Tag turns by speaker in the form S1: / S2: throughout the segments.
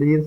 S1: 20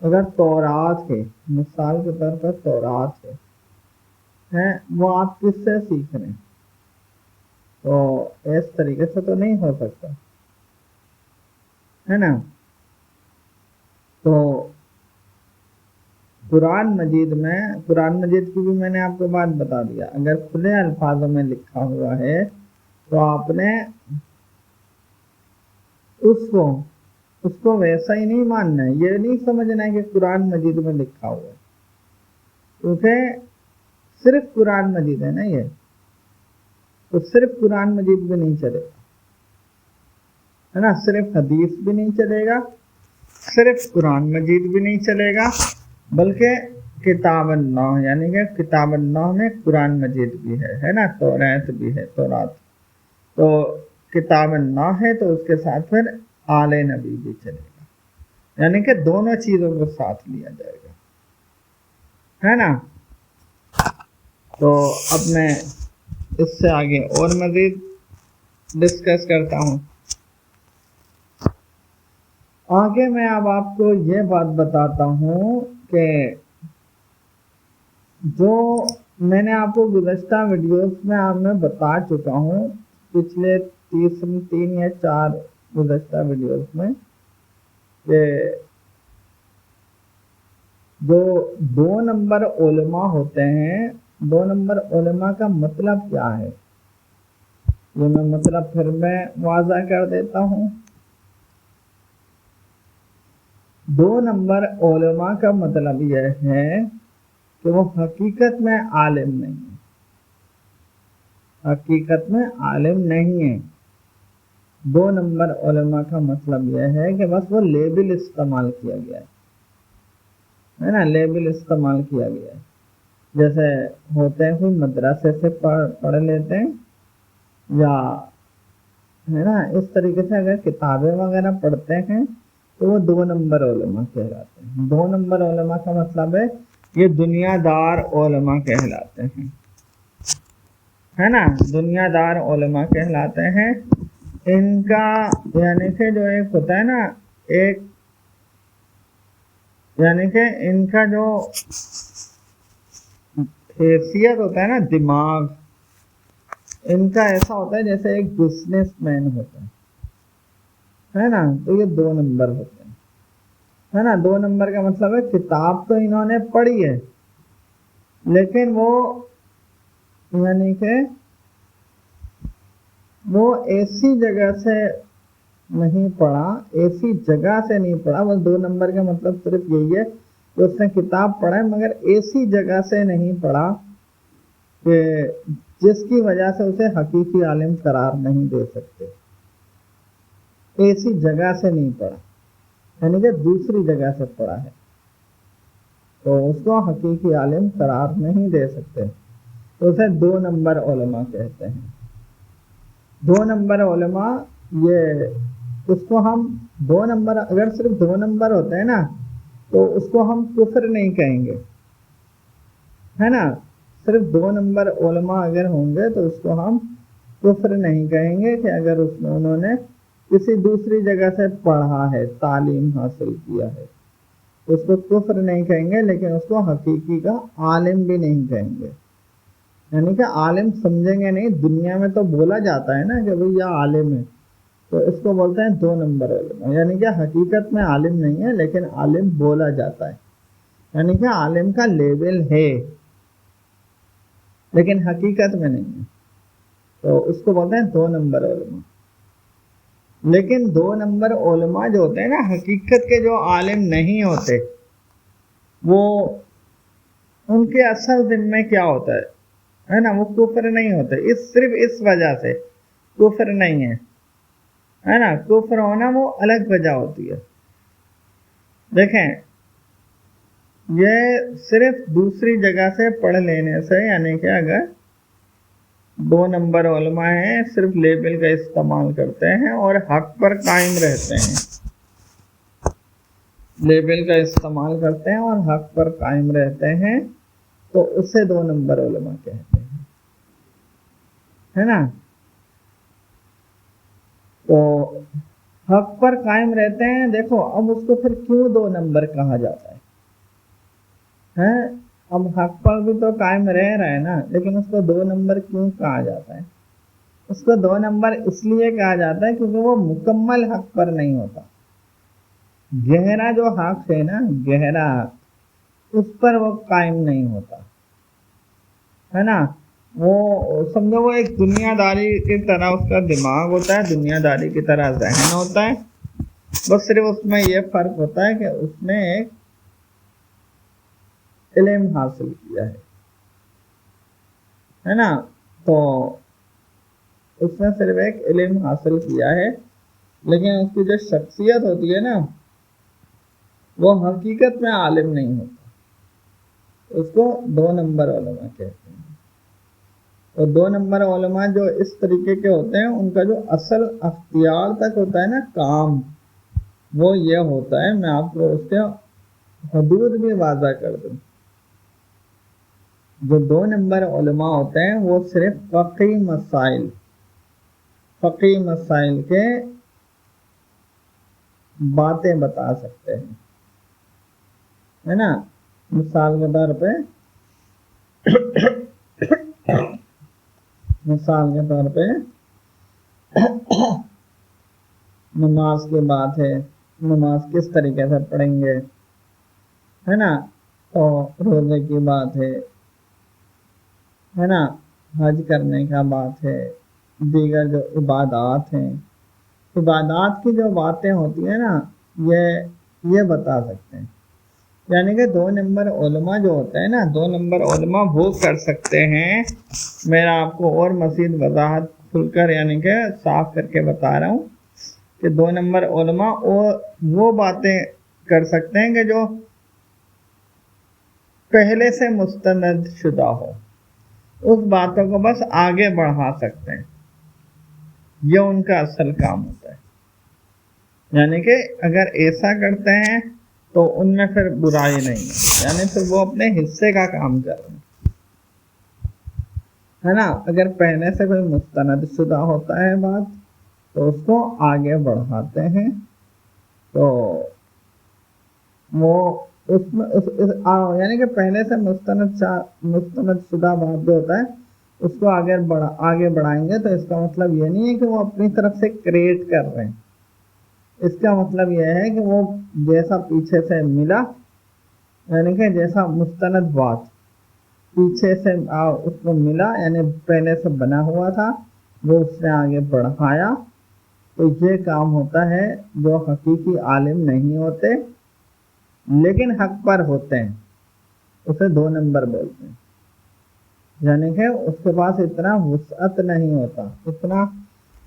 S1: اگر تورات ہے، مثال کے طور پر تورات ہے وہ آپ کس سے سیکھ رہے ہیں؟ تو اس طریقے سے تو نہیں ہو سکتا ہے نا. تو قرآن مجید کی بھی میں نے آپ کو بات بتا دیا، اگر کھلے الفاظوں میں لکھا ہوا ہے تو آپ نے اس کو ویسا ہی نہیں ماننا ہے. یہ نہیں سمجھنا ہے کہ قرآن مجید میں لکھا ہوا ہے، کیونکہ صرف قرآن مجید ہے نا یہ، تو صرف قرآن مجید بھی نہیں چلے گا ہے نا، صرف حدیث بھی نہیں چلے گا، صرف قرآن مجید بھی نہیں چلے گا، بلکہ کتاب النوح یعنی کہ کتاب النوح میں قرآن مجید بھی ہے نا، تورات بھی ہے، تورات تو کتاب النوح ہے تو اس کے ساتھ پھر آل نبی بھی چلے گا، یعنی کہ دونوں چیزوں کو ساتھ لیا جائے گا ہے نا. تو اب میں اس سے آگے اور مزید ڈسکس کرتا ہوں. آگے میں اب آپ کو یہ بات بتاتا ہوں کہ جو میں نے آپ کو گزشتہ ویڈیوز میں آپ میں بتا چکا ہوں، پچھلے 3 یا 4 گزشتہ ویڈیوز میں، کہ جو 2 نمبر علماء ہوتے ہیں، 2 نمبر علماء کا مطلب کیا ہے، یہ میں مطلب پھر میں واضح کر دیتا ہوں. 2 نمبر علماء کا مطلب یہ ہے کہ وہ حقیقت میں عالم نہیں ہے، حقیقت میں عالم نہیں ہے. 2 نمبر علماء کا مطلب یہ ہے کہ بس وہ لیبل استعمال کیا گیا ہے نا، لیبل استعمال کیا گیا ہے. جیسے ہوتے ہیں کوئی مدرسے سے پڑھ لیتے ہیں، یا ہے نا اس طریقے سے اگر کتابیں وغیرہ پڑھتے ہیں تو وہ 2 نمبر علماء کہلاتے ہیں. 2 نمبر علماء کا مطلب ہے یہ دنیا دار علماء کہلاتے ہیں ہے نا، دنیا دار علماء کہلاتے ہیں. ان کا یعنی کہ جو ایک ہوتا ہے نا، ایک یعنی کہ ان کا جو حیثیت ہوتا ہے نا، دماغ ان کا ایسا ہوتا ہے جیسے ایک بزنس مین ہوتا ہے نا. تو یہ 2 نمبر ہوتے ہیں ہے نا. 2 نمبر کا مطلب ہے کتاب تو انہوں نے پڑھی ہے، لیکن وہ یعنی کہ وہ ایسی جگہ سے نہیں پڑھا، ایسی جگہ سے نہیں پڑھا. بس 2 نمبر کا مطلب صرف یہی ہے کہ اس نے کتاب پڑھا ہے مگر ایسی جگہ سے نہیں پڑھا کہ جس کی وجہ سے اسے حقیقی عالم قرار نہیں دے سکتے. ایسی جگہ سے نہیں پڑھا، یعنی کہ دوسری جگہ سے پڑھا ہے تو اس کو حقیقی عالم قرار نہیں دے سکتے، تو اسے 2 نمبر علماء کہتے ہیں. 2 نمبر علماء یہ اس کو ہم 2 نمبر، اگر صرف 2 نمبر ہوتے ہیں نا تو اس کو ہم کفر نہیں کہیں گے ہے نا. صرف 2 نمبر علماء اگر ہوں گے تو اس کو ہم کفر نہیں کہیں گے کہ اگر انہوں نے کسی دوسری جگہ سے پڑھا ہے، تعلیم حاصل کیا ہے، اس کو کفر نہیں کہیں گے، لیکن اس کو حقیقی کا عالم بھی نہیں کہیں گے. یعنی کہ عالم سمجھیں گے نہیں. دنیا میں تو بولا جاتا ہے نا کہ بھئی یہ عالم ہے، تو اس کو بولتے ہیں 2 نمبر علم، یعنی کہ حقیقت میں عالم نہیں ہے لیکن عالم بولا جاتا ہے، یعنی کہ عالم کا لیبل ہے لیکن حقیقت میں نہیں ہے، تو اس کو بولتے ہیں 2 نمبر علماء. لیکن 2 نمبر علماء جو ہوتے ہیں نا، حقیقت کے جو عالم نہیں ہوتے، وہ ان کے اصل ذمے کیا ہوتا ہے نا، وہ کفر نہیں ہوتے. صرف اس وجہ سے کفر نہیں ہے نا. کفر ہونا وہ الگ وجہ ہوتی ہے. دیکھیں، یہ صرف دوسری جگہ سے پڑھ لینے سے، یعنی کہ اگر 2 نمبر علماء ہیں، صرف لیبل کا استعمال کرتے ہیں اور حق پر قائم رہتے ہیں، لیبل کا استعمال کرتے ہیں اور حق پر قائم رہتے ہیں، تو اسے 2 نمبر علماء کہتے ہیں ہے نا. تو حق پر قائم رہتے ہیں. دیکھو اب اس کو پھر کیوں 2 نمبر کہا جاتا ہے؟ اب حق پر بھی تو قائم رہ رہا ہے نا، لیکن اس کو 2 نمبر کیوں کہا جاتا ہے؟ اس کو 2 نمبر اس لیے کہا جاتا ہے کیونکہ وہ مکمل حق پر نہیں ہوتا. گہرا جو حق ہے نا، گہرا حق، اس پر وہ قائم نہیں ہوتا ہے نا. وہ سمجھو وہ ایک دنیا داری کی طرح اس کا دماغ ہوتا ہے، دنیا داری کی طرح ذہن ہوتا ہے. بس صرف اس میں یہ فرق ہوتا ہے کہ اس نے ایک علم حاصل کیا ہے نا. تو اس نے صرف ایک علم حاصل کیا ہے، لیکن اس کی جو شخصیت ہوتی ہے نا، وہ حقیقت میں عالم نہیں ہوتا. اس کو 2 نمبر علماء کہتے ہیں. اور 2 نمبر علماء جو اس طریقے کے ہوتے ہیں، ان کا جو اصل اختیار تک ہوتا ہے نا کام، وہ یہ ہوتا ہے. میں آپ کو اس کے حدود بھی واضح کر دوں. جو 2 نمبر علماء ہوتے ہیں وہ صرف فقہی مسائل کے باتیں بتا سکتے ہیں، ہے نا. مثال کے طور پہ نماز کی بات ہے، نماز کس طریقے سے پڑھیں گے، ہے نا. اور روزے کی بات ہے نا، حج کرنے کا بات ہے، دیگر جو عبادات ہیں، عبادات کی جو باتیں ہوتی ہیں نا، یہ بتا سکتے ہیں. یعنی کہ 2 نمبر علماء جو ہوتے ہیں نا، 2 نمبر علماء وہ کر سکتے ہیں. میرا آپ کو اور مزید وضاحت کھل کر یعنی کہ صاف کر کے بتا رہا ہوں کہ 2 نمبر علماء وہ باتیں کر سکتے ہیں کہ جو پہلے سے مستند شدہ ہو، اس باتوں کو بس آگے بڑھا سکتے ہیں. یہ ان کا اصل کام ہوتا ہے. یعنی کہ اگر ایسا کرتے ہیں تو ان میں پھر برائی نہیں ہے، یعنی پھر وہ اپنے حصے کا کام کر رہے ہیں، ہے نا. اگر پہلے سے کوئی مستند شدہ ہوتا ہے بات تو اس کو آگے بڑھاتے ہیں. تو وہ اس میں یعنی کہ پہلے سے مستند شدہ بات جو ہوتا ہے اس کو آگے بڑھائیں گے. تو اس کا مطلب یہ نہیں ہے کہ وہ اپنی طرف سے کریٹ کر رہے ہیں. اس کا مطلب یہ ہے کہ وہ جیسا پیچھے سے ملا، یعنی کہ جیسا مستند بات پیچھے سے اس کو ملا، یعنی پہلے سے بنا ہوا تھا، وہ اس نے آگے بڑھایا. تو یہ کام ہوتا ہے جو حقیقی عالم نہیں ہوتے لیکن حق پر ہوتے ہیں، اسے 2 نمبر بولتے ہیں. یعنی کہ اس کے پاس اتنا وسعت نہیں ہوتا،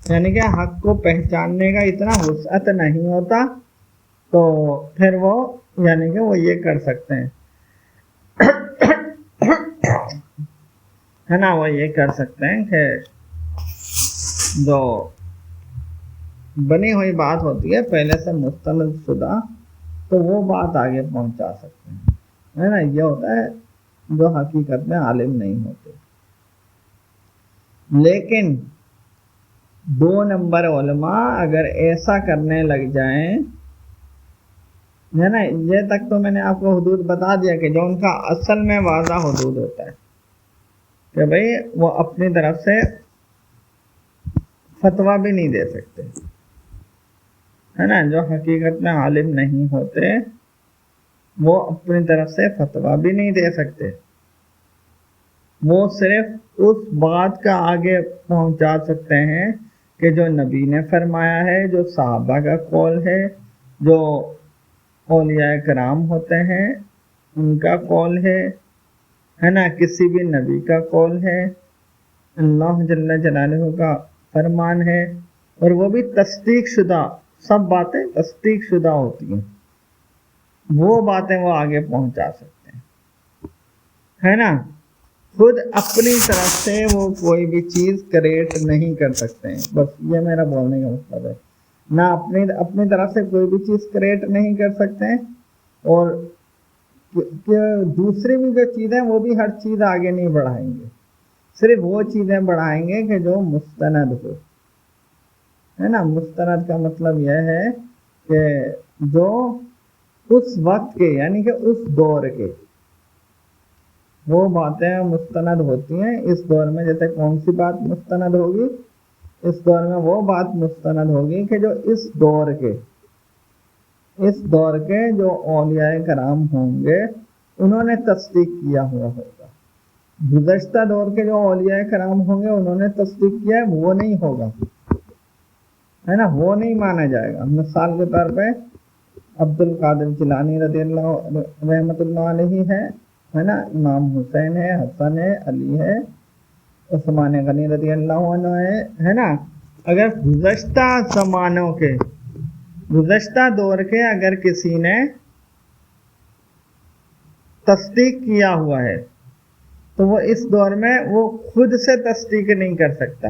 S1: یعنی کہ حق کو پہچاننے کا اتنا وسعت نہیں ہوتا. تو پھر وہ یعنی کہ وہ یہ کر سکتے ہیں، ہے نا. وہ یہ کر سکتے ہیں کہ جو بنی ہوئی بات ہوتی ہے پہلے سے مستند شدہ، تو وہ بات آگے پہنچا سکتے ہیں، ہے نا. یہ ہوتا ہے جو حقیقت میں عالم نہیں ہوتے. لیکن 2 نمبر علماء اگر ایسا کرنے لگ جائیں، ہے نا، یہ تک تو میں نے آپ کو حدود بتا دیا کہ جو ان کا اصل میں واضح حدود ہوتا ہے کہ بھئی وہ اپنی طرف سے فتویٰ بھی نہیں دے سکتے، ہے نا. جو حقیقت میں عالم نہیں ہوتے وہ اپنی طرف سے فتویٰ بھی نہیں دے سکتے. وہ صرف اس بات کا آگے پہنچا سکتے ہیں کہ جو نبی نے فرمایا ہے، جو صحابہ کا قول ہے، جو اولیاء کرام ہوتے ہیں ان کا قول ہے نا. کسی بھی نبی کا قول ہے، اللہ جل جلالہ کا فرمان ہے، اور وہ بھی تصدیق شدہ. سب باتیں تصدیق شدہ ہوتی ہیں، وہ باتیں وہ آگے پہنچا سکتے ہیں، ہے نا. خود اپنی طرف سے وہ کوئی بھی چیز کریٹ نہیں کر سکتے ہیں. بس یہ میرا بولنے کا مطلب ہے. نہ اپنی طرف سے کوئی بھی چیز کریٹ نہیں کر سکتے ہیں، اور دوسری بھی جو چیزیں وہ بھی ہر چیز آگے نہیں بڑھائیں گے. صرف وہ چیزیں بڑھائیں گے کہ جو مستند ہو، ہے نا. مستند کا مطلب یہ ہے کہ جو اس وقت کے یعنی کہ اس دور کے وہ باتیں مستند ہوتی ہیں اس دور میں. جیسے کون سی بات مستند ہوگی؟ اس دور میں وہ بات مستند ہوگی کہ جو اس دور کے جو اولیاء کرام ہوں گے انہوں نے تصدیق کیا ہوا ہوگا. گزشتہ دور کے جو اولیاء کرام ہوں گے انہوں نے تصدیق کیا ہے وہ نہیں ہوگا، ہے نا، وہ نہیں مانا جائے گا. مثال کے طور پہ عبد القادر جیلانی رضی اللہ رحمۃ اللہ علیہ ہے نا، امام حسین ہے، حسن ہے، علی ہے، عثمان غنی رضی اللہ عنہ ہے نا. اگر گزشتہ زمانوں کے گزشتہ دور کے اگر کسی نے تصدیق کیا ہوا ہے تو وہ اس دور میں وہ خود سے تصدیق نہیں کر سکتا.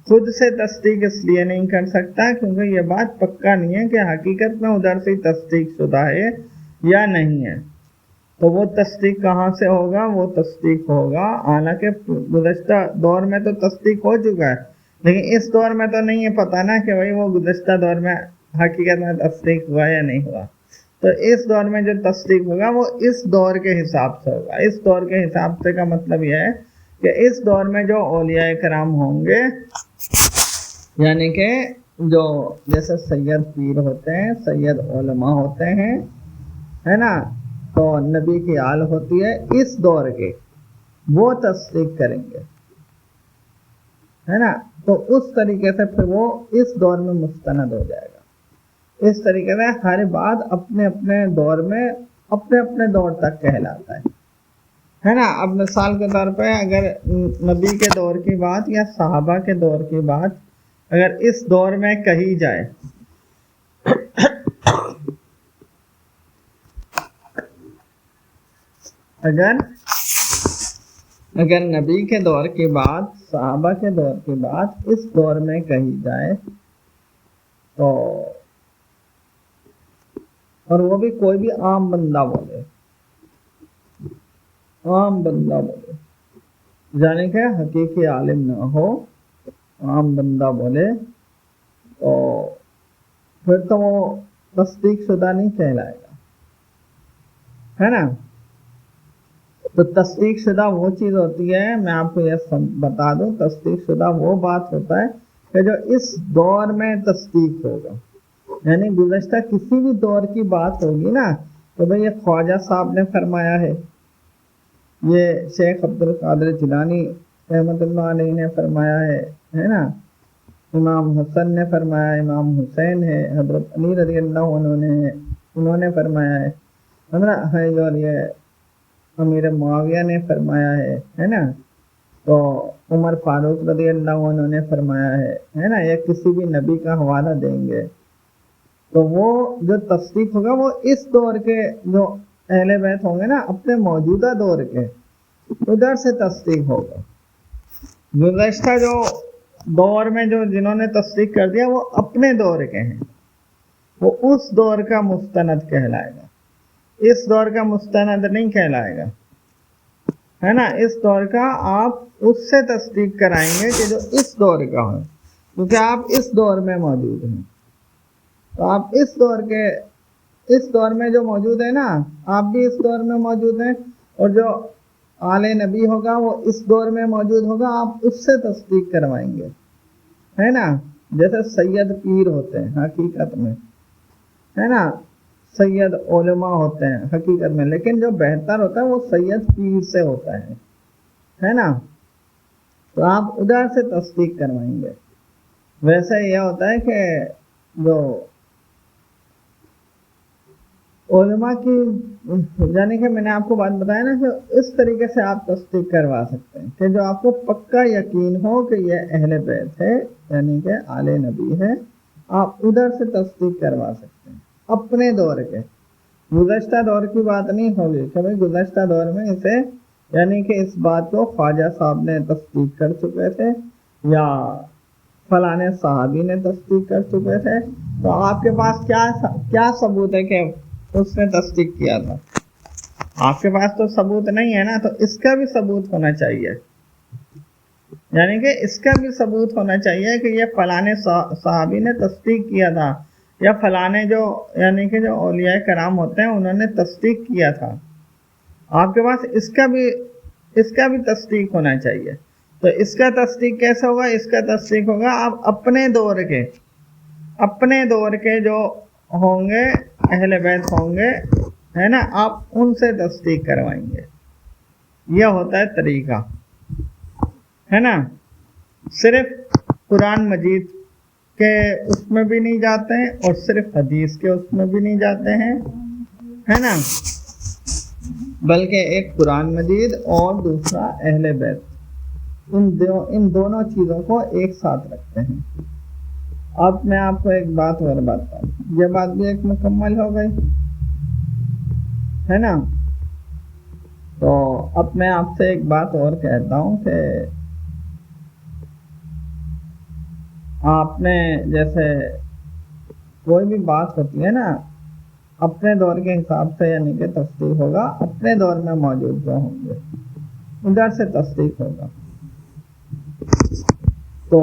S1: خود سے تصدیق اس لیے نہیں کر سکتا کیونکہ یہ بات پکا نہیں ہے کہ حقیقت میں ادھر سے تصدیق شدہ ہے یا نہیں ہے. تو وہ تصدیق کہاں سے ہوگا؟ وہ تصدیق ہوگا حالانکہ گزشتہ دور میں تو تصدیق ہو چکا ہے لیکن اس دور میں تو نہیں ہے پتہ نا کہ بھائی وہ گزشتہ دور میں حقیقت میں تصدیق ہوا یا نہیں ہوا. تو اس دور میں جو تصدیق ہوگا وہ اس دور کے حساب سے ہوگا. اس دور کے حساب سے کا مطلب یہ ہے کہ اس دور میں جو اولیاء کرام ہوں گے یعنی کہ جو جیسے سید پیر ہوتے ہیں، سید علماء ہوتے ہیں، ہے نا، تو نبی کی آل ہوتی ہے اس دور کے، وہ تصدیق کریں گے، ہے نا. تو اس طریقے سے پھر وہ اس دور میں مستند ہو جائے گا. اس طریقے سے ہر بات اپنے اپنے دور میں اپنے اپنے دور تک کہلاتا ہے نا. اب مثال کے طور پہ اگر نبی کے دور کی بات یا صحابہ کے دور کی بات اگر اس دور میں کہی جائے اگر نبی کے دور کی بات، صحابہ کے دور کی بات اس دور میں کہی جائے تو، اور وہ بھی کوئی بھی عام بندہ بولے یعنی کہ حقیقی عالم نہ ہو، عام بندہ بولے تو پھر تو وہ تصدیق شدہ نہیں کہلائے گا، ہے نا. تو تصدیق شدہ وہ چیز ہوتی ہے، میں آپ کو یہ بتا دوں، تصدیق شدہ وہ بات ہوتا ہے کہ جو اس دور میں تصدیق ہوگا. یعنی گزشتہ کسی بھی دور کی بات ہوگی نا تو بھئی یہ خواجہ صاحب نے فرمایا ہے، یہ شیخ عبد القادر جیلانی رحمۃ اللہ علیہ نے فرمایا ہے نا، امام حسن نے فرمایا، امام حسین ہے، حضرت علی رضی اللہ عنہ انہوں نے فرمایا ہے اور یہ امیر معاویہ نے فرمایا ہے نا، تو عمر فاروق رضی اللہ عنہ نے فرمایا ہے نا. یا کسی بھی نبی کا حوالہ دیں گے تو وہ جو تصدیق ہوگا وہ اس دور کے جو اہل بیت ہوں گے نا اپنے موجودہ دور کے ادھر سے تصدیق ہوگا. گزشتہ جو دور میں جو جنہوں نے تصدیق کر دیا وہ اپنے دور کے ہیں، وہ اس دور کا مستند کہلائے گا، اس دور کا مستند نہیں کہلائے گا، ہے نا. اس دور کا آپ اس سے تصدیق کرائیں گے کہ جو اس دور کا ہو، کیونکہ آپ اس دور میں موجود ہیں. تو آپ اس دور میں جو موجود ہے نا آپ بھی اس دور میں موجود ہیں، اور جو آل نبی ہوگا وہ اس دور میں موجود ہوگا، آپ اس سے تصدیق کروائیں گے، ہے نا. جیسے سید پیر ہوتے ہیں حقیقت میں، ہے نا، سید علماء ہوتے ہیں حقیقت میں، لیکن جو بہتر ہوتا ہے وہ سید پیر سے ہوتا ہے نا. تو آپ ادھر سے تصدیق کروائیں گے. ویسے یہ ہوتا ہے کہ جو علماء کی یعنی کہ میں نے آپ کو بات بتایا نا کہ اس طریقے سے آپ تصدیق کروا سکتے ہیں کہ جو آپ کو پکا یقین ہو کہ یہ اہل بیت ہے یعنی کہ آل نبی ہے، آپ ادھر سے تصدیق کروا سکتے ہیں اپنے دور کے. گزشتہ دور کی بات نہیں ہوگی کہ بھائی گزشتہ دور میں اسے یعنی کہ اس بات کو خواجہ صاحب نے تصدیق کر چکے تھے یا فلانے صحابی نے تصدیق کر چکے تھے، تو آپ کے پاس کیا ثبوت ہے کہ اس نے تصدیق کیا تھا؟ آپ کے پاس تو ثبوت نہیں ہے نا. تو اس کا بھی ثبوت ہونا چاہیے. یعنی کہ اس کا بھی ثبوت ہونا چاہیے کہ یہ فلانے صحابی نے تصدیق کیا تھا، یا فلانے جو یعنی کہ جو اولیاء کرام ہوتے ہیں انہوں نے تصدیق کیا تھا. آپ کے پاس اس کا بھی تصدیق ہونا چاہیے. تو اس کا تصدیق کیسے ہوگا؟ اس کا تصدیق ہوگا آپ اپنے دور کے جو ہوں گے اہل بیت ہوں گے، ہے نا، آپ ان سے تصدیق کروائیں گے. یہ ہوتا ہے طریقہ، ہے نا. صرف قرآن مجید کے اس میں بھی نہیں جاتے ہیں اور صرف حدیث کے اس میں بھی نہیں جاتے ہیں، ہے نا، بلکہ ایک قرآن مجید اور دوسرا اہل بیت، ان دونوں چیزوں کو ایک ساتھ رکھتے ہیں. اب میں آپ کو ایک بات اور بتاتا ہوں، یہ بات بھی ایک مکمل ہو گئی، ہے نا. تو اب میں آپ سے ایک بات اور کہتا ہوں کہ آپ نے جیسے کوئی بھی بات ہوتی ہے نا اپنے دور کے حساب سے، یعنی کہ تصدیق ہوگا اپنے دور میں موجود جو ہوں گے ادھر سے تصدیق ہوگا. تو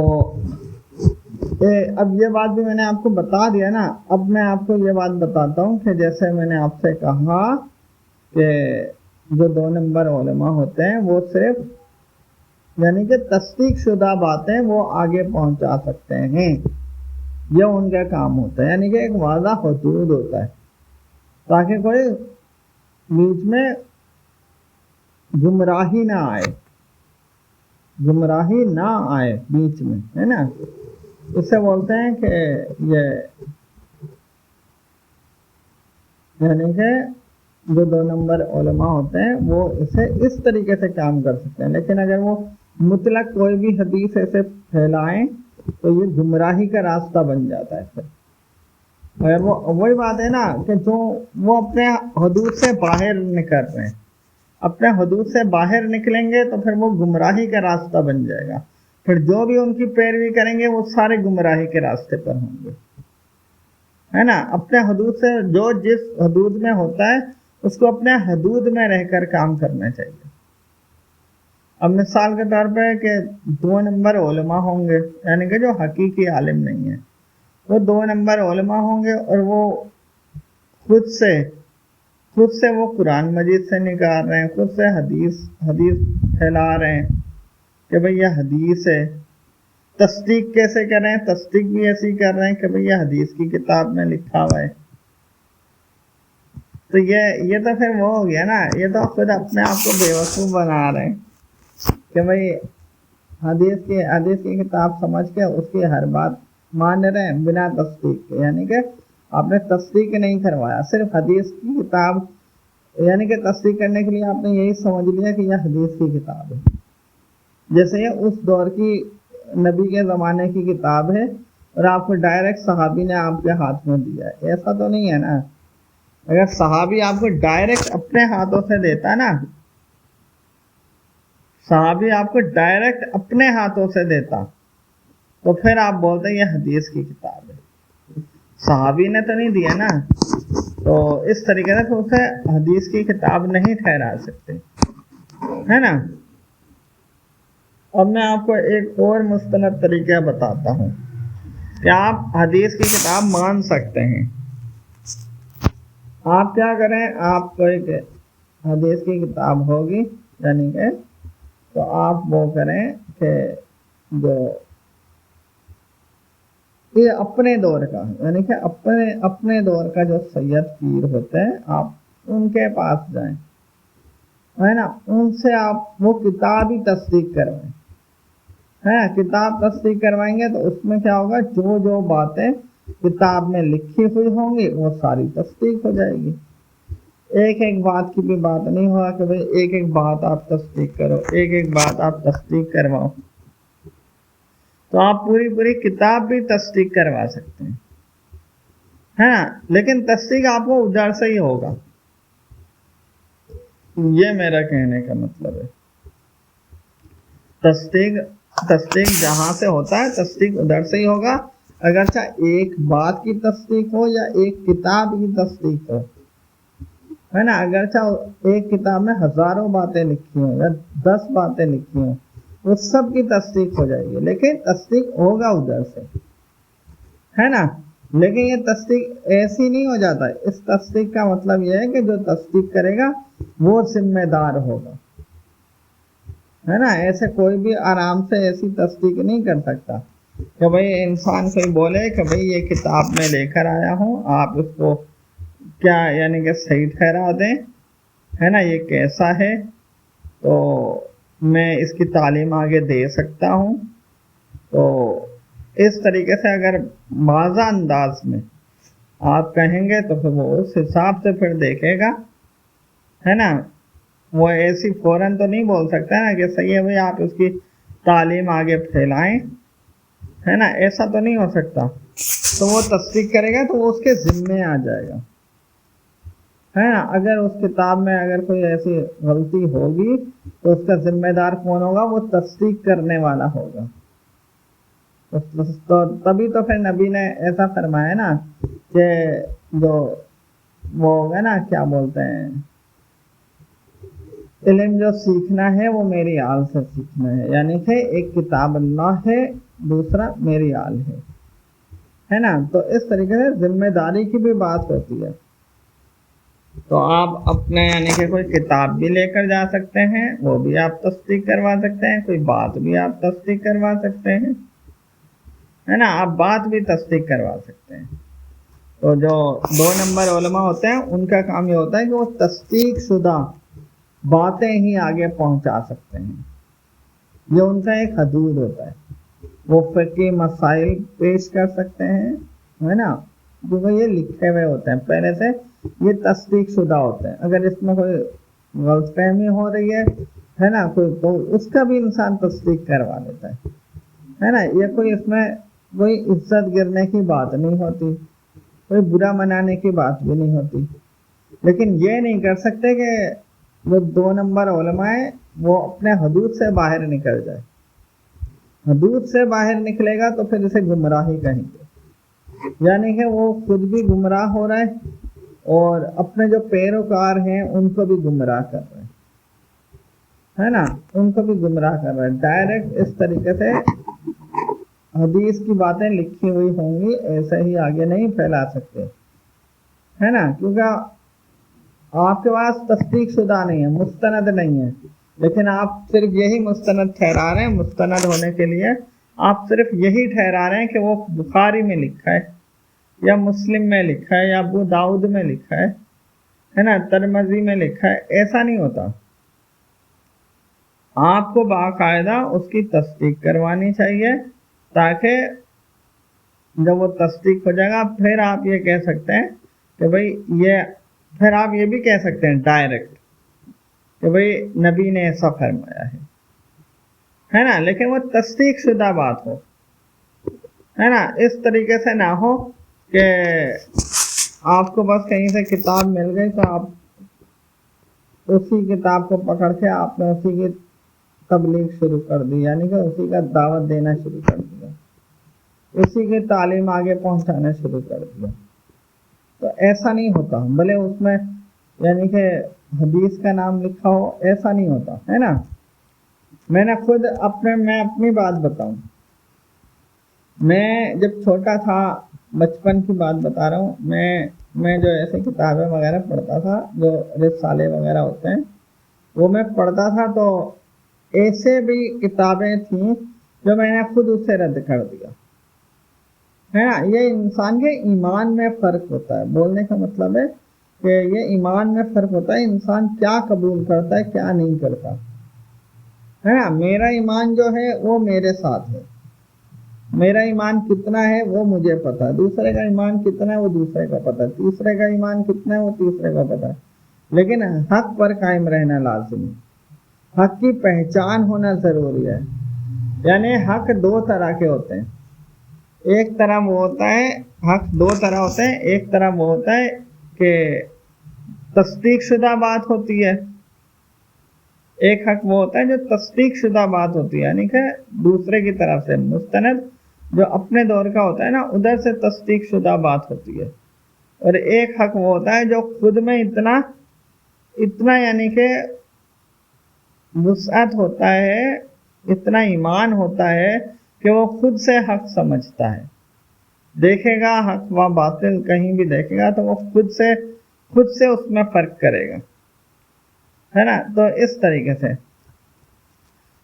S1: اب یہ بات بھی میں نے آپ کو بتا دیا نا. اب میں آپ کو یہ بات بتاتا ہوں کہ جیسے میں نے آپ سے کہا کہ جو 2 نمبر علماء ہوتے ہیں وہ صرف یعنی کہ تصدیق شدہ باتیں وہ آگے پہنچا سکتے ہیں، یہ ان کا کام ہوتا ہے. یعنی کہ ایک واضح حدود ہوتا ہے تاکہ کوئی بیچ میں گمراہی نہ آئے بیچ میں، ہے نا. اسے بولتے ہیں کہ یہ یعنی کہ جو 2 نمبر علماء ہوتے ہیں وہ اسے اس طریقے سے کام کر سکتے ہیں. لیکن اگر وہ مطلق کوئی بھی حدیث ایسے پھیلائیں تو یہ گمراہی کا راستہ بن جاتا ہے. پھر وہی بات ہے نا کہ جو وہ اپنے حدود سے باہر نکل رہے ہیں، اپنے حدود سے باہر نکلیں گے تو پھر وہ گمراہی کا راستہ بن جائے گا. پھر جو بھی ان کی پیروی کریں گے وہ سارے گمراہی کے راستے پر ہوں گے، ہے نا. اپنے حدود سے جو جس حدود میں ہوتا ہے اس کو اپنے حدود میں رہ کر کام کرنا چاہیے. اب مثال کے طور پہ کہ 2 نمبر علماء ہوں گے، یعنی کہ جو حقیقی عالم نہیں ہے، وہ 2 نمبر علماء ہوں گے اور وہ خود سے وہ قرآن مجید سے نکال رہے ہیں، خود سے حدیث پھیلا رہے ہیں کہ بھئی یہ حدیث ہے. تصدیق کیسے کر رہے ہیں؟ تصدیق بھی ایسی کر رہے ہیں کہ بھئی یہ حدیث کی کتاب میں لکھا ہوا ہے. تو یہ تو پھر وہ ہو گیا نا، یہ تو خود اپنے آپ کو بیوقوف بنا رہے ہیں کہ بھئی حدیث کی کتاب سمجھ کے اس کی ہر بات مان رہے ہیں بنا تصدیق کے. یعنی کہ آپ نے تصدیق نہیں کروایا، صرف حدیث کی کتاب، یعنی کہ تصدیق کرنے کے لیے آپ نے یہی سمجھ لیا کہ یہ حدیث کی کتاب ہے، جیسے یہ اس دور کی نبی کے زمانے کی کتاب ہے اور آپ کو ڈائریکٹ صحابی نے آپ کے ہاتھ میں دیا ہے. ایسا تو نہیں ہے نا. اگر صحابی آپ کو ڈائریکٹ اپنے ہاتھوں سے دیتا نا، صحابی آپ کو ڈائریکٹ اپنے ہاتھوں سے دیتا تو پھر آپ بولتے ہیں یہ حدیث کی کتاب ہے. صحابی نے تو نہیں دیا نا، تو اس طریقے سے اسے حدیث کی کتاب نہیں ٹھہرا سکتے، ہے نا. اب میں آپ کو ایک اور مستند طریقہ بتاتا ہوں کہ آپ حدیث کی کتاب مان سکتے ہیں. آپ کیا کریں، آپ کو ایک حدیث کی کتاب ہوگی یعنی کہ تو آپ وہ کریں کہ جو یہ اپنے دور کا یعنی کہ اپنے دور کا جو سید پیر ہوتے ہیں آپ ان کے پاس جائیں، ہے نا. ان سے آپ وہ کتاب ہی تصدیق کروائیں. کتاب تصدیق کروائیں گے تو اس میں کیا ہوگا، جو باتیں کتاب میں لکھی ہوئی ہوں گی وہ ساری تصدیق ہو جائے گی. ایک بات کی بھی بات نہیں ہوا کہ بھئی ایک بات آپ تصدیق کرو، ایک بات آپ تصدیق کرواؤ. تو آپ پوری کتاب بھی تصدیق کروا سکتے ہیں، ہاں، لیکن تصدیق آپ کو ادھر سے ہی ہوگا. یہ میرا کہنے کا مطلب ہے. تصدیق جہاں سے ہوتا ہے تصدیق ادھر سے ہی ہوگا، اگرچہ ایک بات کی تصدیق ہو یا ایک کتاب کی تصدیق ہو، ہے نا. اگرچہ ایک کتاب میں ہزاروں باتیں لکھی ہوں یا 10 باتیں لکھی ہوں اس سب کی تصدیق ہو جائے گی، لیکن تصدیق ہوگا ادھر سے، ہے نا. لیکن یہ تصدیق ایسی نہیں ہو جاتا. اس تصدیق کا مطلب یہ ہے کہ جو تصدیق کرے گا وہ ذمہ دار ہوگا، ہے نا. ایسے کوئی بھی آرام سے ایسی تصدیق نہیں کر سکتا کہ بھئی انسان کوئی بولے کہ بھئی یہ کتاب میں لے کر آیا ہوں، آپ اس کو کیا یعنی کہ صحیح ٹھہرا دیں، ہے نا، یہ کیسا ہے تو میں اس کی تعلیم آگے دے سکتا ہوں. تو اس طریقے سے اگر واضح انداز میں آپ کہیں گے تو پھر وہ اس حساب سے پھر دیکھے گا، ہے نا. وہ ایسی فوراً تو نہیں بول سکتا نا کہ صحیح ہے بھائی آپ اس کی تعلیم آگے پھیلائیں، ہے نا، ایسا تو نہیں ہو سکتا. تو وہ تصدیق کرے گا تو وہ اس کے ذمے آ جائے گا، ہے نا. اگر اس کتاب میں اگر کوئی ایسی غلطی ہوگی تو اس کا ذمہ دار کون ہوگا؟ وہ تصدیق کرنے والا ہوگا. تو تبھی تو پھر نبی نے ایسا فرمایا نا کہ جو وہ ہوگا نا کیا بولتے ہیں، علم جو سیکھنا ہے وہ میری آل سے سیکھنا ہے، یعنی کہ ایک کتاب اللہ ہے، دوسرا میری آل ہے نا. تو اس طریقے سے ذمہ داری کی بھی بات ہوتی ہے. تو آپ اپنے یعنی کہ کوئی کتاب بھی لے کر جا سکتے ہیں، وہ بھی آپ تصدیق کروا سکتے ہیں، کوئی بات بھی آپ تصدیق کروا سکتے ہیں، ہے نا. آپ بات بھی تصدیق کروا سکتے ہیں. تو جو 2 نمبر علماء ہوتے ہیں ان کا کام یہ ہوتا ہے کہ وہ تصدیق شدہ باتیں ہی آگے پہنچا سکتے ہیں. یہ ان کا ایک حدود ہوتا ہے. وہ فقہی مسائل پیش کر سکتے ہیں، ہے نا، کیونکہ یہ لکھے ہوئے ہوتے ہیں پہلے سے، یہ تصدیق شدہ ہوتے ہیں. اگر اس میں کوئی غلط فہمی ہو رہی ہے نا کوئی، تو اس کا بھی انسان تصدیق کروا لیتا ہے نا. یہ کوئی اس میں کوئی عزت گرنے کی بات نہیں ہوتی، کوئی برا منانے کی بات بھی نہیں ہوتی. لیکن یہ نہیں کر سکتے کہ وہ 2 نمبر علماء ہیں وہ اپنے حدود سے باہر نکل جائے. حدود سے باہر نکلے گا تو پھر اسے گمراہی کہیں گے، یعنی کہ وہ خود بھی گمراہ ہو رہا ہے اور اپنے جو پیروکار ہیں ان کو بھی گمراہ کر رہے ہیں، ہے نا، ان کو بھی گمراہ کر رہے ہیں. ڈائریکٹ اس طریقے سے حدیث کی باتیں لکھی ہوئی ہوں گی ایسے ہی آگے نہیں پھیلا سکتے، ہے نا، کیونکہ آپ کے پاس تصدیق شدہ نہیں ہے، مستند نہیں ہے. لیکن آپ صرف یہی مستند ٹھہرا رہے ہیں. مستند ہونے کے لیے آپ صرف یہی ٹھہرا رہے ہیں کہ وہ بخاری میں لکھا ہے یا مسلم میں لکھا ہے یا ابو داؤد میں لکھا ہے نا، ترمذی میں لکھا ہے. ایسا نہیں ہوتا. آپ کو باقاعدہ اس کی تصدیق کروانی چاہیے، تاکہ جب وہ تصدیق ہو جائے گا پھر آپ یہ کہہ سکتے ہیں کہ بھئی یہ، پھر آپ یہ بھی کہہ سکتے ہیں ڈائریکٹ کہ بھئی نبی نے ایسا فرمایا ہے نا. لیکن وہ تصدیق شدہ بات ہو، ہے نا. اس طریقے سے نہ ہو کہ آپ کو بس کہیں سے کتاب مل گئی تو آپ اسی کتاب کو پکڑ کے آپ نے اسی کی تبلیغ شروع کر دی، یعنی کہ اسی کا دعوت دینا شروع کر دیا، اسی کی تعلیم آگے پہنچانا شروع کر دیا. تو ایسا نہیں ہوتا. بھلے اس میں یعنی کہ حدیث کا نام لکھا ہو، ایسا نہیں ہوتا، ہے نا. میں نے خود میں اپنی بات بتاؤں، میں جب چھوٹا تھا، بچپن کی بات بتا رہا ہوں، میں جو ایسے کتابیں وغیرہ پڑھتا تھا، جو رسالے وغیرہ ہوتے ہیں وہ میں پڑھتا تھا. تو ایسے بھی کتابیں تھیں جو میں نے خود اسے رد کر دیا، ہے نا. یہ انسان کے ایمان میں فرق ہوتا ہے. بولنے کا مطلب ہے کہ یہ ایمان میں فرق ہوتا ہے، انسان کیا قبول کرتا ہے کیا نہیں کرتا، ہے نا. میرا ایمان جو ہے وہ میرے ساتھ ہے، میرا ایمان کتنا ہے وہ مجھے پتا ہے، دوسرے کا ایمان کتنا ہے وہ دوسرے کا پتا ہے، تیسرے کا ایمان کتنا ہے وہ تیسرے کا پتا ہے. لیکن حق پر قائم رہنا لازمی، حق کی پہچان ہونا ضروری ہے. یعنی حق 2 طرح کے ہوتے ہیں. ایک طرح وہ ہوتا ہے، حق 2 طرح ہوتے ہیں. ایک طرح وہ ہوتا ہے کہ تصدیق شدہ بات ہوتی ہے، ایک حق وہ ہوتا ہے جو تصدیق شدہ بات ہوتی ہے، یعنی کہ دوسرے کی طرف سے مستند جو اپنے دور کا ہوتا ہے نا، ادھر سے تصدیق شدہ بات ہوتی ہے. اور ایک حق وہ ہوتا ہے جو خود میں اتنا یعنی کہ وسعت ہوتا ہے اتنا ایمان ہوتا ہے کہ وہ خود سے حق سمجھتا ہے. دیکھے گا حق و باطل کہیں بھی دیکھے گا تو وہ خود سے اس میں فرق کرے گا، ہے نا. تو اس طریقے سے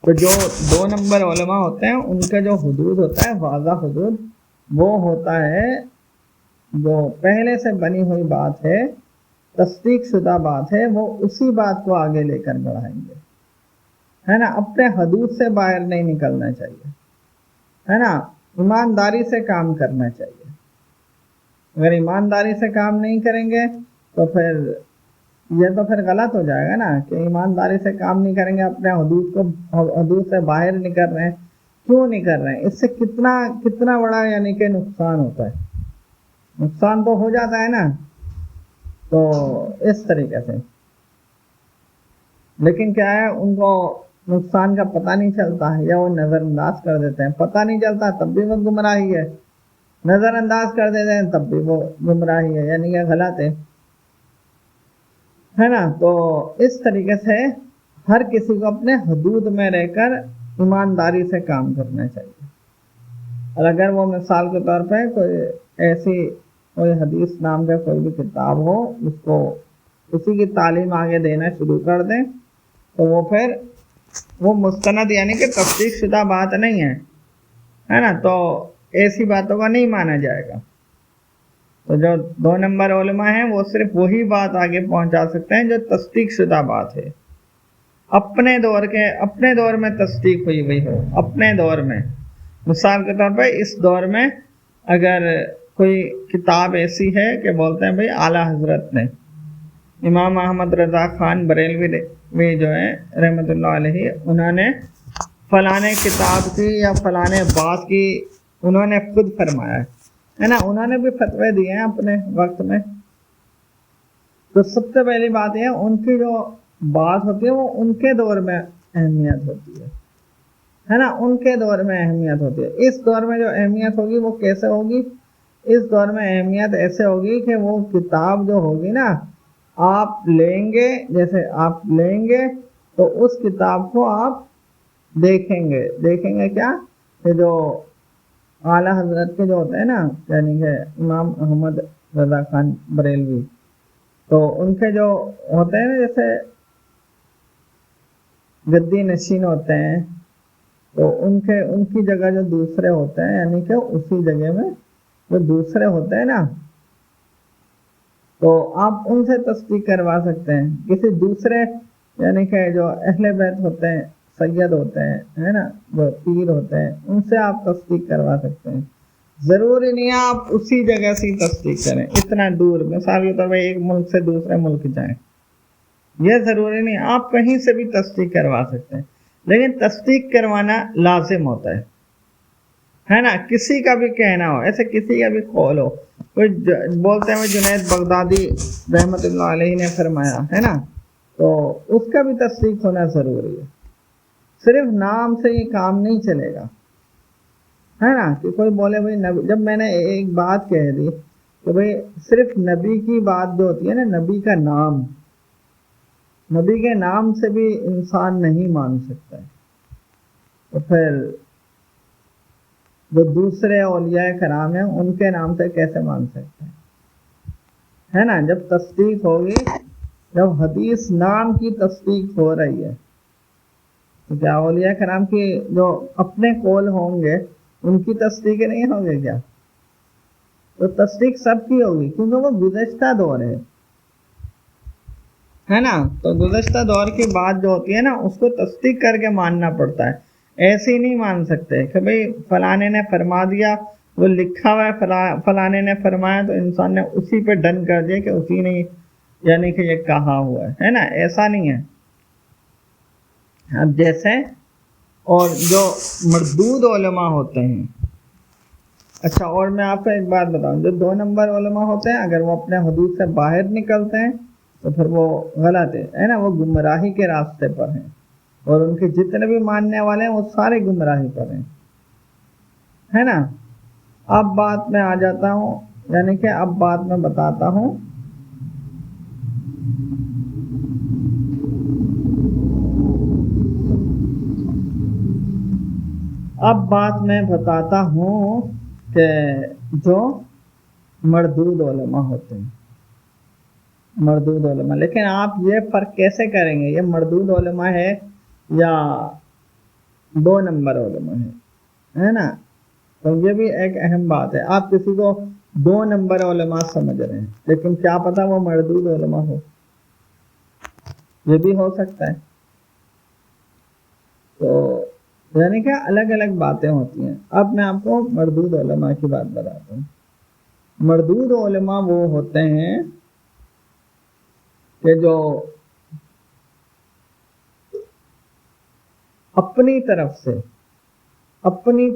S1: تو جو 2 نمبر علماء ہوتے ہیں ان کا جو حدود ہوتا ہے واضح حدود، وہ ہوتا ہے جو پہلے سے بنی ہوئی بات ہے، تصدیق شدہ بات ہے، وہ اسی بات کو آگے لے کر بڑھائیں گے، ہے نا. اپنے حدود سے باہر نہیں نکلنا چاہیے، ہے نا. ایمانداری سے کام کرنا چاہیے. اگر ایمانداری سے کام نہیں کریں گے تو پھر یہ تو پھر غلط ہو جائے گا نا، کہ ایمانداری سے کام نہیں کریں گے، اپنے حدود سے باہر نہیں کر رہے ہیں. کیوں نہیں کر رہے ہیں؟ اس سے کتنا بڑا یعنی کہ نقصان ہوتا ہے. نقصان تو ہو جاتا ہے نا. تو اس طریقے سے لیکن کیا ہے، ان کو نقصان کا پتہ نہیں چلتا ہے، یا وہ نظر انداز کر دیتے ہیں. پتہ نہیں چلتا تب بھی وہ گمراہی ہے، نظر انداز کر دیتے ہیں تب بھی وہ گمراہی ہے، یعنی کہ غلط ہے نا. تو اس طریقے سے ہر کسی کو اپنے حدود میں رہ کر ایمانداری سے کام کرنا چاہیے. اور اگر وہ مثال کے طور پہ کوئی حدیث نام کا کوئی بھی کتاب ہو، اس کو اسی کی تعلیم آگے دینا شروع کر دیں تو وہ پھر وہ مستند یعنی کہ تصدیق شدہ بات نہیں ہے نا. تو ایسی باتوں کا نہیں مانا جائے گا. تو جو 2 نمبر علماء ہیں وہ صرف وہی بات آگے پہنچا سکتے ہیں جو تصدیق شدہ بات ہے، اپنے دور میں تصدیق ہوئی ہو. اپنے دور میں مثال کے طور پہ اس دور میں اگر کوئی کتاب ایسی ہے کہ بولتے ہیں بھئی اعلیٰ حضرت نے امام احمد رضا خان بریلوی جو ہیں رحمۃ اللہ علیہ، انہوں نے فلانے کتاب کی یا فلانے بات کی انہوں نے خود فرمایا ہے نا. انہوں نے بھی فتوے دیے ہیں اپنے وقت میں. تو سب سے پہلی بات یہ ان کی جو بات ہوتی ہے وہ ان کے دور میں اہمیت ہوتی ہے نا. ان کے دور میں اہمیت ہوتی ہے. اس دور میں جو اہمیت ہوگی وہ کیسے ہوگی؟ اس دور میں اہمیت ایسے ہوگی کہ وہ کتاب جو ہوگی نا، آپ لیں گے تو اس کتاب کو آپ دیکھیں گے کیا کہ جو اعلیٰ حضرت کے جو ہوتے ہیں نا، یعنی کہ امام احمد رضا خان بریلوی، تو ان کے جو ہوتے ہیں نا جیسے گدی نشین ہوتے ہیں، تو ان کی جگہ جو دوسرے ہوتے ہیں یعنی کہ اسی جگہ میں جو دوسرے ہوتے ہیں نا، تو آپ ان سے تصدیق کروا سکتے ہیں. کسی دوسرے یعنی کہ جو اہل بیت ہوتے ہیں، سید ہوتے ہیں، ہے نا، جو پیر ہوتے ہیں، ان سے آپ تصدیق کروا سکتے ہیں. ضروری نہیں ہے آپ اسی جگہ سے تصدیق کریں، اتنا دور مثال کے طور پہ ایک ملک سے دوسرے ملک جائیں، یہ ضروری نہیں. آپ کہیں سے بھی تصدیق کروا سکتے ہیں، لیکن تصدیق کروانا لازم ہوتا ہے نا. کسی کا بھی کہنا ہو، ایسے کسی کا بھی قول ہو، کوئی بولتے ہیں جنید بغدادی رحمۃ اللہ علیہ نے فرمایا ہے نا، تو اس کا بھی تصدیق ہونا ضروری ہے. صرف نام سے یہ کام نہیں چلے گا، ہے نا. کہ کوئی بولے بھائی نبی، جب میں نے ایک بات کہہ دی کہ بھائی صرف نبی کی بات جو ہوتی ہے نا، نبی کے نام سے بھی انسان نہیں مان سکتا ہے، تو پھر جو دوسرے اولیاء کرام ہیں ان کے نام سے کیسے مان سکتے ہیں، ہے نا. جب تصدیق ہوگی، جب حدیث نام کی تصدیق ہو رہی ہے تو کیا اولیاء کرام کی جو اپنے قول ہوں گے ان کی تصدیق نہیں ہوگی کیا؟ تو تصدیق سب کی ہوگی، کیونکہ وہ گزشتہ دور ہے نا. تو گزشتہ دور کی بات جو ہوتی ہے نا اس کو تصدیق کر کے ماننا پڑتا ہے. ایسے ہی نہیں مان سکتے کہ بھئی فلانے نے فرما دیا، وہ لکھا ہوا ہے فلانے نے فرمایا تو انسان نے اسی پہ ڈن کر دیا کہ اسی نے یعنی کہ یہ کہا ہوا ہے نا. ایسا نہیں ہے. اب جیسے اور جو مردود علماء ہوتے ہیں، اچھا اور میں آپ کو ایک بات بتاؤں، جو 2 نمبر علماء ہوتے ہیں اگر وہ اپنے حدود سے باہر نکلتے ہیں تو پھر وہ غلط ہے نا، وہ گمراہی کے راستے پر ہیں، اور ان کے جتنے بھی ماننے والے ہیں وہ سارے گمراہی پر ہیں، ہے نا. اب بات میں آ جاتا ہوں، یعنی کہ اب بات میں بتاتا ہوں اب بات میں بتاتا ہوں کہ جو مردود علماء ہوتے ہیں، مردود علماء، لیکن آپ یہ فرق کیسے کریں گے یہ مردود علماء ہے یا 2 نمبر علماء ہے نا؟ تو یہ بھی ایک اہم بات ہے. آپ کسی کو 2 نمبر علماء سمجھ رہے ہیں لیکن کیا پتہ وہ مردود علماء ہو، یہ بھی ہو سکتا ہے. تو یعنی کہ الگ الگ باتیں ہوتی ہیں. اب میں آپ کو مردود علماء کی بات بتاتا ہوں. مردود علماء وہ ہوتے ہیں کہ جو اپنی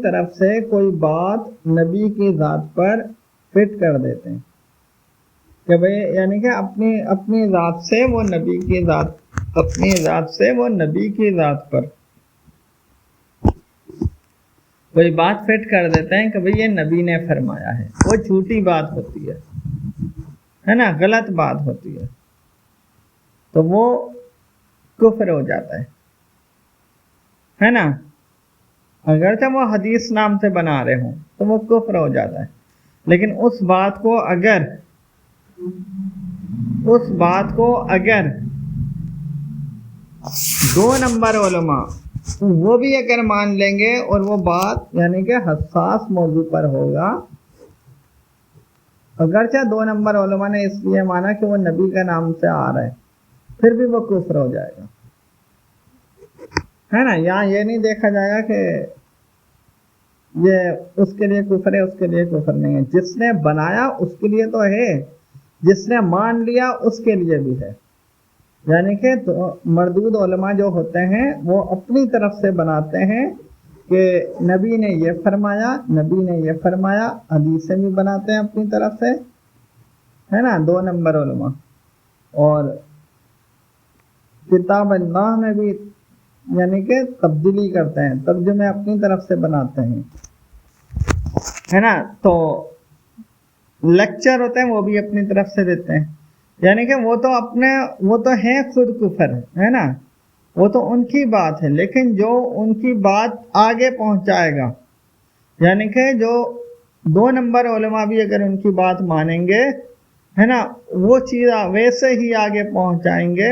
S1: طرف سے کوئی بات نبی کی ذات پر فٹ کر دیتے ہیں کہ بھئی یعنی کہ اپنی ذات سے وہ نبی کی ذات پر کوئی بات فٹ کر دیتے ہیں کہ بھئی یہ نبی نے فرمایا ہے. وہ جھوٹی بات ہوتی ہے نا، غلط بات ہوتی تو وہ کفر ہو جاتا ہے نا. اگرچہ وہ حدیث نام سے بنا رہے ہوں تو وہ کفر ہو جاتا ہے. لیکن اس بات کو اگر 2 نمبر علماء وہ بھی اگر مان لیں گے اور وہ بات یعنی کہ حساس موضوع پر ہوگا، اگرچہ 2 نمبر علماء نے اس لیے مانا کہ وہ نبی کا نام سے آ رہا ہے، پھر بھی وہ کفر ہو جائے گا، ہے نا. یہاں یہ نہیں دیکھا جائے گا کہ یہ اس کے لیے کفر ہے، اس کے لیے کفر نہیں ہے. جس نے بنایا اس کے لیے تو ہے، جس نے مان لیا اس کے لیے بھی ہے. یعنی کہ مردود علماء جو ہوتے ہیں وہ اپنی طرف سے بناتے ہیں کہ نبی نے یہ فرمایا، حدیثیں بھی بناتے ہیں اپنی طرف سے، ہے نا. 2 نمبر علماء. اور کتاب اللہ میں بھی یعنی کہ تبدیلی کرتے ہیں، ترجمے اپنی طرف سے بناتے ہیں، ہے نا. تو لیکچر ہوتے ہیں وہ بھی اپنی طرف سے دیتے ہیں. یعنی کہ وہ تو ہیں خود کفر، ہے نا، وہ تو ان کی بات ہے. لیکن جو ان کی بات آگے پہنچائے گا، یعنی کہ جو 2 نمبر علماء بھی اگر ان کی بات مانیں گے، ہے نا، وہ چیز ویسے ہی آگے پہنچائیں گے،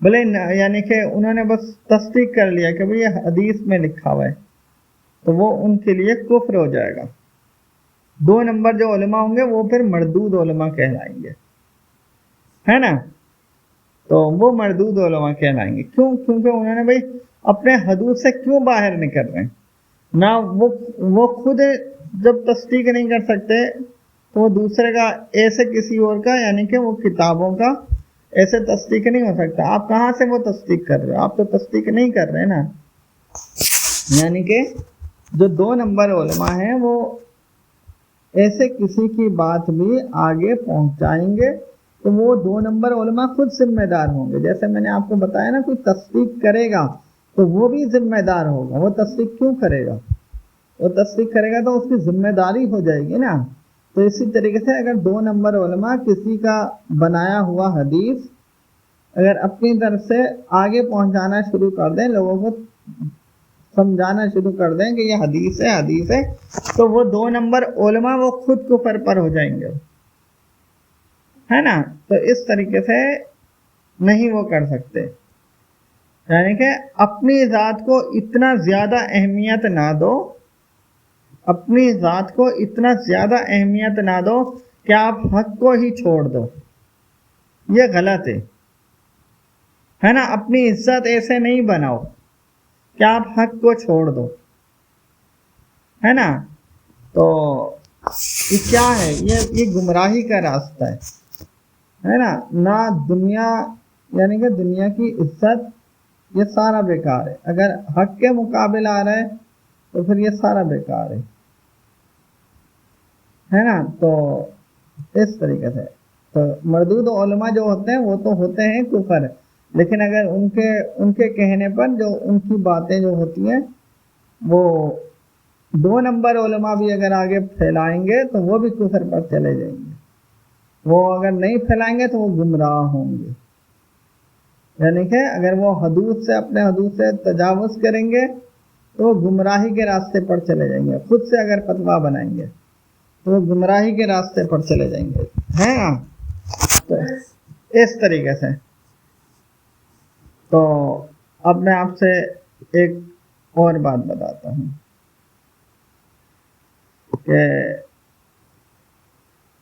S1: بھلے یعنی کہ انہوں نے بس تصدیق کر لیا کہ یہ حدیث میں لکھا ہوا ہے، تو وہ ان کے لیے کفر ہو جائے گا. 2 نمبر جو علماء ہوں گے وہ پھر مردود علماء کہلائیں گے، ہے نا. تو وہ مردود علماء کہلائیں گے. کیونکہ انہوں نے بھائی اپنے حدود سے کیوں باہر نکل رہے ہیں؟ نہ وہ خود جب تصدیق نہیں کر سکتے تو وہ دوسرے کا ایسے کسی اور کا یعنی کہ وہ کتابوں کا ایسے تصدیق نہیں ہو سکتا. آپ کہاں سے وہ تصدیق کر رہے ہو؟ آپ تو تصدیق نہیں کر رہے نا. یعنی کہ جو 2 نمبر علماء ہیں وہ ایسے کسی کی بات بھی آگے پہنچائیں گے تو وہ 2 نمبر علماء خود ذمہ دار ہوں گے. جیسے میں نے آپ کو بتایا نا، کوئی تصدیق کرے گا تو وہ بھی ذمہ دار ہوگا. وہ تصدیق کیوں کرے گا؟ وہ تصدیق کرے گا تو اس کی ذمہ داری ہو جائے گی نا. تو اسی طریقے سے اگر 2 نمبر علماء کسی کا بنایا ہوا حدیث اگر اپنی طرف سے آگے پہنچانا شروع کر دیں، لوگوں کو سمجھانا شروع کر دیں کہ یہ حدیث ہے، تو وہ 2 نمبر علماء وہ خود کفر پر ہو جائیں گے، ہے نا. تو اس طریقے سے نہیں وہ کر سکتے. یعنی کہ اپنی ذات کو اتنا زیادہ اہمیت نہ دو کہ آپ حق کو ہی چھوڑ دو. یہ غلط ہے نا. اپنی عزت ایسے نہیں بناؤ کہ آپ حق کو چھوڑ دو، ہے نا. تو یہ کیا ہے؟ یہ گمراہی کا راستہ ہے نا. نہ دنیا یعنی کہ دنیا کی عزت، یہ سارا بیکار ہے. اگر حق کے مقابل آ رہا ہے تو پھر یہ سارا بیکار ہے نا. تو اس طریقے سے تو مردود علماء جو ہوتے ہیں وہ تو ہوتے ہیں کفر، لیکن اگر ان کے کہنے پر جو ان کی باتیں جو ہوتی ہیں وہ 2 نمبر علماء بھی اگر آگے پھیلائیں گے تو وہ بھی کفر پر چلے جائیں گے. وہ اگر نہیں پھیلائیں گے تو وہ گمراہ ہوں گے. یعنی کہ اگر وہ اپنے حدود سے تجاوز کریں گے تو وہ گمراہی کے راستے پر چلے جائیں گے. خود سے اگر فتویٰ بنائیں گے تو وہ گمراہی کے راستے پر چلے جائیں گے, ہے نا. تو اس طریقے سے تو اب میں آپ سے ایک اور بات بتاتا ہوں کہ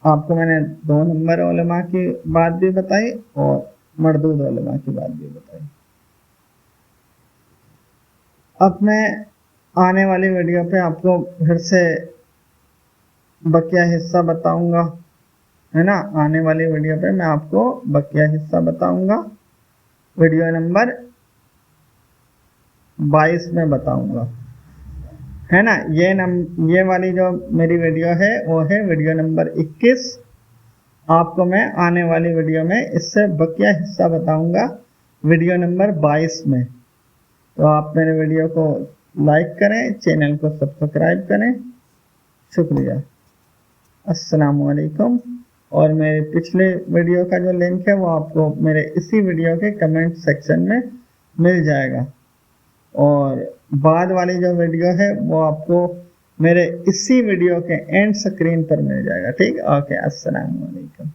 S1: آپ کو میں نے 2 نمبر علماء کی بات بھی بتائی اور مردود علماء کی بات بھی بتائی. اب میں آنے والی ویڈیو پہ آپ کو پھر سے بقیہ حصہ بتاؤں گا, ہے نا. آنے والی ویڈیو پہ میں آپ کو بقیہ حصہ بتاؤں گا, ویڈیو نمبر 22 میں بتاؤں گا, ہے نا. یہ والی جو میری ویڈیو ہے وہ ہے ویڈیو نمبر 21. آپ کو میں آنے والی ویڈیو میں اس سے بقیہ حصہ بتاؤں گا ویڈیو نمبر 22 میں. تو آپ میرے ویڈیو کو لائک کریں, چینل کو سبسکرائب کریں. شکریہ. السلام علیکم. اور میرے پچھلے ویڈیو کا جو لنک ہے وہ آپ کو میرے اسی ویڈیو کے کمنٹ سیکشن میں مل جائے گا, اور بعد والی جو ویڈیو ہے وہ آپ کو میرے اسی ویڈیو کے اینڈ اسکرین پر مل جائے گا. ٹھیک, اوکے. السلام علیکم.